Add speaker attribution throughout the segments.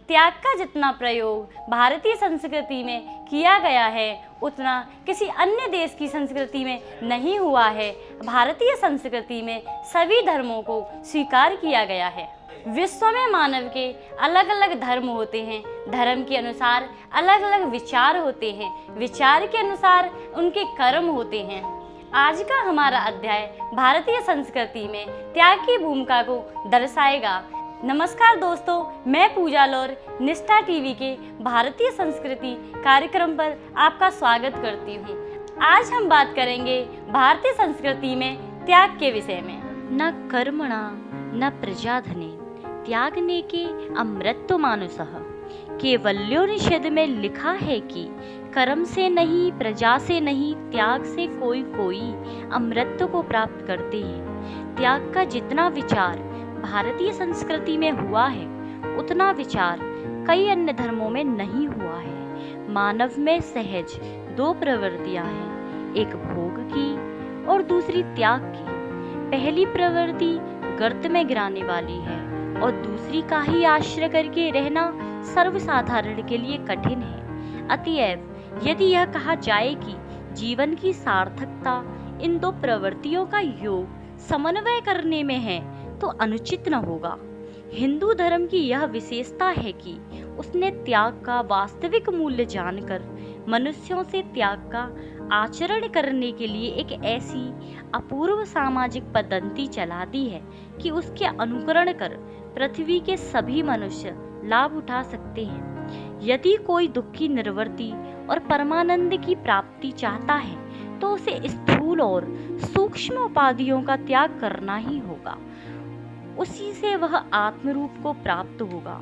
Speaker 1: त्याग का जितना प्रयोग भारतीय संस्कृति में किया गया है उतना किसी अन्य देश की संस्कृति में नहीं हुआ है। भारतीय संस्कृति में सभी धर्मों को स्वीकार किया गया है। विश्व में मानव के अलग अलग धर्म होते हैं, धर्म के अनुसार अलग अलग विचार होते हैं, विचार के अनुसार उनके कर्म होते हैं। आज का हमारा अध्याय भारतीय संस्कृति में त्याग की भूमिका को दर्शाएगा। नमस्कार दोस्तों, मैं पूजा लौर निष्ठा टीवी के भारतीय संस्कृति कार्यक्रम पर आपका स्वागत करती हूँ। आज हम बात करेंगे भारतीय संस्कृति में त्याग के विषय में।
Speaker 2: न कर्मणा न प्रजाधने त्यागने के अमृतो मानुषः। केवल्योपनिषद में लिखा है कि कर्म से नहीं, प्रजा से नहीं, त्याग से कोई अमृत को प्राप्त करते हैं। त्याग का जितना विचार भारतीय संस्कृति में हुआ है उतना विचार कई अन्य धर्मों में नहीं हुआ है। मानव में सहज दो प्रवृत्तियां हैं, एक भोग की और दूसरी त्याग की। पहली प्रवृत्ति गर्त में गिराने वाली है और दूसरी का ही आश्रय करके रहना सर्वसाधारण के लिए कठिन है। अतएव यदि यह कहा जाए कि जीवन की सार्थकता इन दो प्रवृत्तियों का योग समन्वय करने में है तो अनुचित न होगा। हिंदू धर्म की यह विशेषता है कि उसने त्याग का वास्तविक मूल्य जानकर मनुष्यों से त्याग का आचरण करने के लिए एक ऐसी अपूर्व सामाजिक पद्धति चला दी है कि उसके अनुकरण कर पृथ्वी के सभी मनुष्य लाभ उठा सकते हैं। यदि कोई दुख की निवृत्ति और परमानंद की प्राप्ति चाहता है तो उसे स्थूल और सूक्ष्म उपाधियों का त्याग करना ही होगा। उसी से वह आत्मरूप को प्राप्त होगा।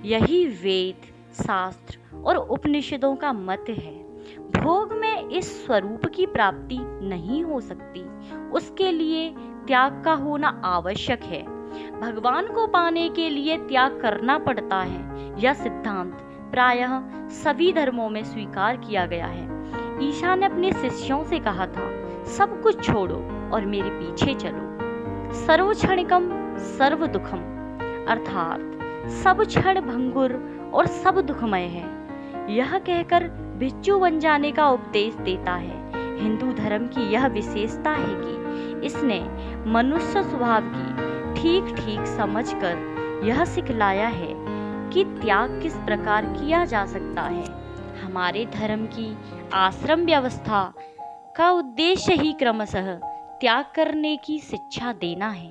Speaker 2: यही वेद, शास्त्र और उपनिषदों का मत है। भोग में इस स्वरूप की प्राप्ति नहीं हो सकती, उसके लिए त्याग का होना आवश्यक है। भगवान को पाने के लिए त्याग करना पड़ता है। यह सिद्धांत प्रायः सभी धर्मों में स्वीकार किया गया है। ईशा ने अपने शिष्यों से कहा था, सब कुछ छोड़ो और मेरे पीछे चलो। सर्वक्षणिकम सर्व दुखम, अर्थात सब क्षण भंगुर और सब दुखमय है। यह कहकर भिक्षु बन जाने का उपदेश देता है। हिंदू धर्म की यह विशेषता है कि इसने मनुष्य स्वभाव की ठीक ठीक समझकर यह सिखलाया है कि त्याग किस प्रकार किया जा सकता है। हमारे धर्म की आश्रम व्यवस्था का उद्देश्य ही क्रमशः त्याग करने की शिक्षा देना है।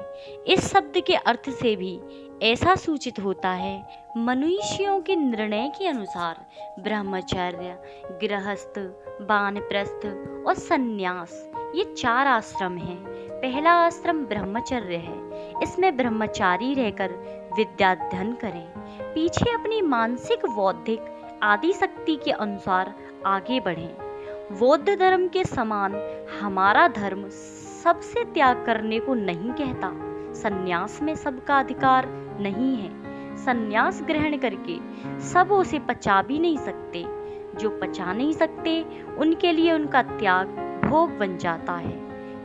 Speaker 2: इस शब्द के अर्थ से भी ऐसा सूचित होता है, मनुष्यों के निर्णय के अनुसार ब्रह्मचर्य, गृहस्थ, वानप्रस्थ और संन्यास ये चार आश्रम हैं। पहला आश्रम ब्रह्मचर्य है। इसमें ब्रह्मचारी रहकर विद्याध्ययन करें, पीछे अपनी मानसिक, बौद्धिक आदि शक्ति के अनुसार आगे बढ़ें। बौद्ध धर्म के समान हमारा धर्म सबसे त्याग करने को नहीं कहता। संन्यास में सबका अधिकार नहीं है। संन्यास ग्रहण करके सब उसे पचा भी नहीं सकते। जो पचा नहीं सकते उनके लिए उनका त्याग भोग बन जाता है।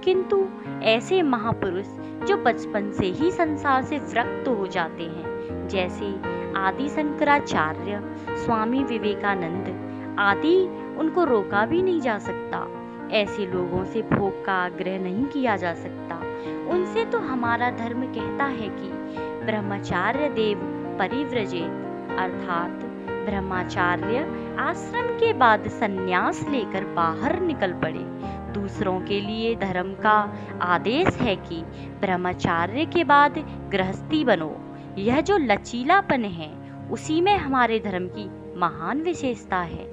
Speaker 2: किंतु ऐसे महापुरुष जो बचपन से ही संसार से विरक्त हो जाते हैं, जैसे आदि शंकराचार्य, स्वामी विवेकानंद आदि, उनको रोका भी नहीं जा सकता। ऐसे लोगों से भोग का आग्रह नहीं किया जा सकता। उनसे तो हमारा धर्म कहता है कि ब्रह्मचार्य देव परिव्रजेत, अर्थात ब्रह्मचार्य आश्रम के बाद संन्यास लेकर बाहर निकल पड़े। दूसरों के लिए धर्म का आदेश है कि ब्रह्मचार्य के बाद गृहस्थी बनो। यह जो लचीलापन है उसी में हमारे धर्म की महान विशेषता है।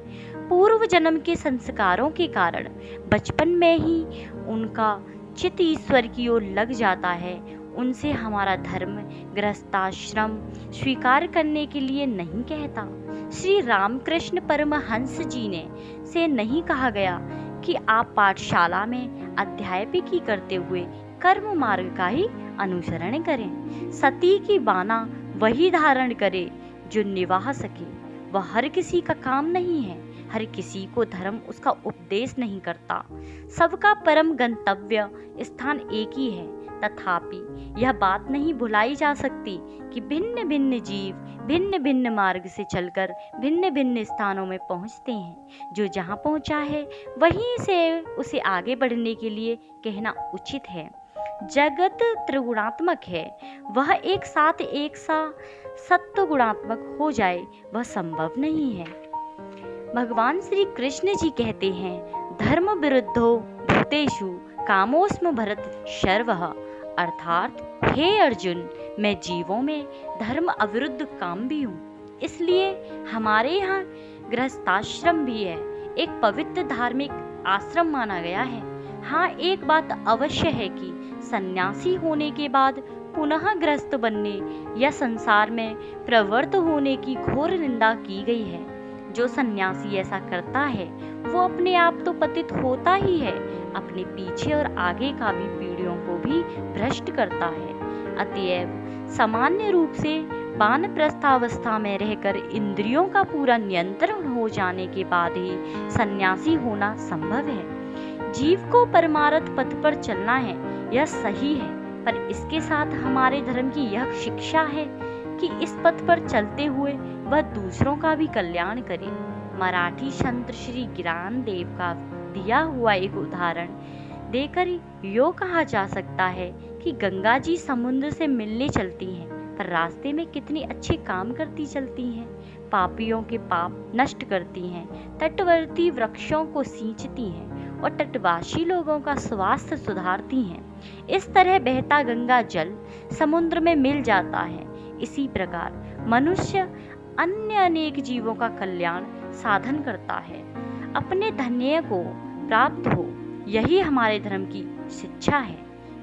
Speaker 2: पूर्व जन्म के संस्कारों के कारण बचपन में ही उनका चित्त ईश्वर की ओर लग जाता है। उनसे हमारा धर्म गृहस्थाश्रम स्वीकार करने के लिए नहीं कहता। श्री रामकृष्ण परमहंस जी ने से नहीं कहा गया कि आप पाठशाला में अध्यापकी करते हुए कर्म मार्ग का ही अनुसरण करें। सती की बाना वही धारण करे जो निभा सके। वह हर किसी का काम नहीं है। हर किसी को धर्म उसका उपदेश नहीं करता। सबका परम गंतव्य स्थान एक ही है, तथापि यह बात नहीं भुलाई जा सकती कि भिन्न भिन्न जीव भिन्न भिन्न मार्ग से चलकर भिन्न भिन्न स्थानों में पहुंचते हैं। जो जहां पहुंचा है वहीं से उसे आगे बढ़ने के लिए कहना उचित है। जगत त्रिगुणात्मक है, वह एक साथ एक सा सत्व गुणात्मक हो जाए वह संभव नहीं है। भगवान श्री कृष्ण जी कहते हैं, धर्म विरुद्धो भूतेषु कामोस्म भरत शर्वः, अर्थात हे अर्जुन, मैं जीवों में धर्म अविरुद्ध काम भी हूँ। इसलिए हमारे यहाँ गृहस्थाश्रम भी है, एक पवित्र धार्मिक आश्रम माना गया है। हाँ, एक बात अवश्य है कि सन्यासी होने के बाद पुनः गृहस्थ बनने या संसार में प्रवृत्त होने की घोर निंदा की गई है। जो सन्यासी ऐसा करता है वो अपने आप तो पतित होता ही है, अपने पीछे और आगे का भी पीढ़ियों को भी भ्रष्ट करता है। अतएव सामान्य रूप से वानप्रस्थावस्था में रहकर इंद्रियों का पूरा नियंत्रण हो जाने के बाद ही सन्यासी होना संभव है। जीव को परमार्थ पथ पर चलना है, यह सही है, पर इसके साथ हमारे धर्म की यह शिक्षा है कि इस पथ पर चलते हुए वह दूसरों का भी कल्याण करे। मराठी संत श्री ज्ञानदेव का दिया हुआ एक उदाहरण देकर यो कहा जा सकता है कि गंगा जी समुद्र से मिलने चलती हैं, पर रास्ते में कितने अच्छे काम करती चलती हैं। पापियों के पाप नष्ट करती हैं, तटवर्ती वृक्षों को सींचती हैं और तटवासी लोगों का स्वास्थ्य सुधारती हैं। इस तरह बहता गंगा जल समुद्र में मिल जाता है। इसी प्रकार मनुष्य अन्य अनेक जीवों का कल्याण साधन करता है, अपने धन्य को प्राप्त हो। यही हमारे धर्म की शिक्षा है।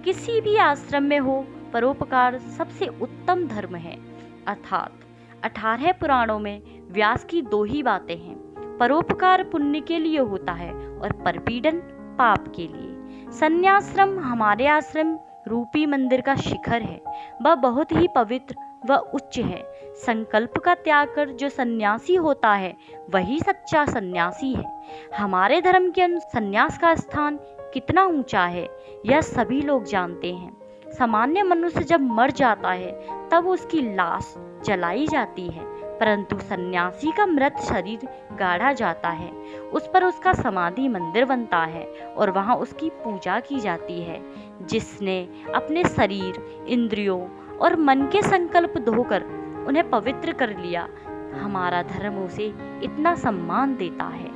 Speaker 2: किसी भी आश्रम में हो, परोपकार सबसे उत्तम धर्म है। अर्थात 18 पुराणों में व्यास की 2 ही बातें हैं, परोपकार पुण्य के लिए होता है और परपीड़न पाप के लिए। सन्याश्रम हमारे आश्रम रूपी मंदिर का शिखर है, वह बहुत ही पवित्र व उच्च है। संकल्प का त्याग कर जो सन्यासी होता है वही सच्चा सन्यासी है। हमारे धर्म के अनुसार सन्यास का स्थान कितना ऊंचा है यह सभी लोग जानते हैं। सामान्य मनुष्य जब मर जाता है तब उसकी लाश जलाई जाती है, परंतु सन्यासी का मृत शरीर गाड़ा जाता है, उस पर उसका समाधि मंदिर बनता है और वहाँ उसकी पूजा की जाती है। जिसने अपने शरीर, इंद्रियों और मन के संकल्प धोकर उन्हें पवित्र कर लिया, हमारा धर्म उसे इतना सम्मान देता है।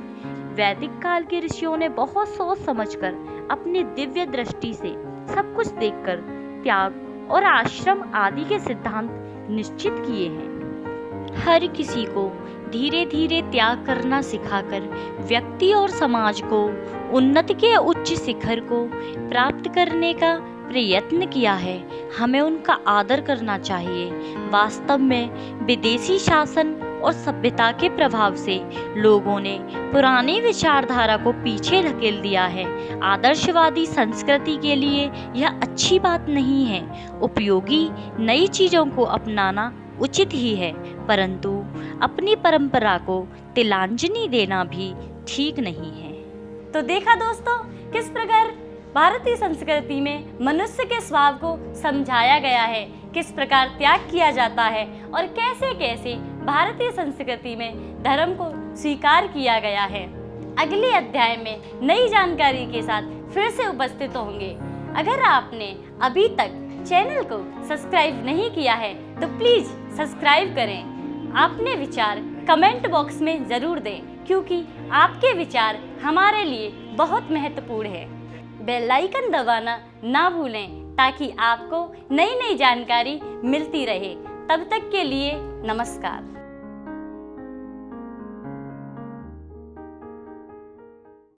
Speaker 2: वैदिक काल के ऋषियों ने बहुत सोच समझकर अपनी दिव्य दृष्टि से सब कुछ देखकर त्याग और आश्रम आदि के सिद्धांत निश्चित किए हैं। हर किसी को धीरे धीरे त्याग करना सिखाकर व्यक्ति और समाज को उन्नति के उच्च शिखर को प्राप्त करने का प्रयत्न किया है। हमें उनका आदर करना चाहिए। वास्तव में विदेशी शासन और सभ्यता के प्रभाव से लोगों ने पुरानी विचारधारा को पीछे धकेल दिया है। आदर्शवादी संस्कृति के लिए यह अच्छी बात नहीं है। उपयोगी नई चीज़ों को अपनाना उचित ही है, परंतु अपनी परंपरा को तिलांजलि देना भी ठीक नहीं है।
Speaker 1: तो देखा दोस्तों, किस प्रकार भारतीय संस्कृति में मनुष्य के स्वभाव को समझाया गया है, किस प्रकार त्याग किया जाता है और कैसे कैसे भारतीय संस्कृति में धर्म को स्वीकार किया गया है। अगले अध्याय में नई जानकारी के साथ फिर से उपस्थित होंगे। अगर आपने अभी तक चैनल को सब्सक्राइब नहीं किया है तो प्लीज़ सब्सक्राइब करें। अपने विचार कमेंट बॉक्स में ज़रूर दें, क्योंकि आपके विचार हमारे लिए बहुत महत्वपूर्ण है। बेल आइकन दबाना ना भूलें ताकि आपको नई नई जानकारी मिलती रहे। तब तक के लिए नमस्कार।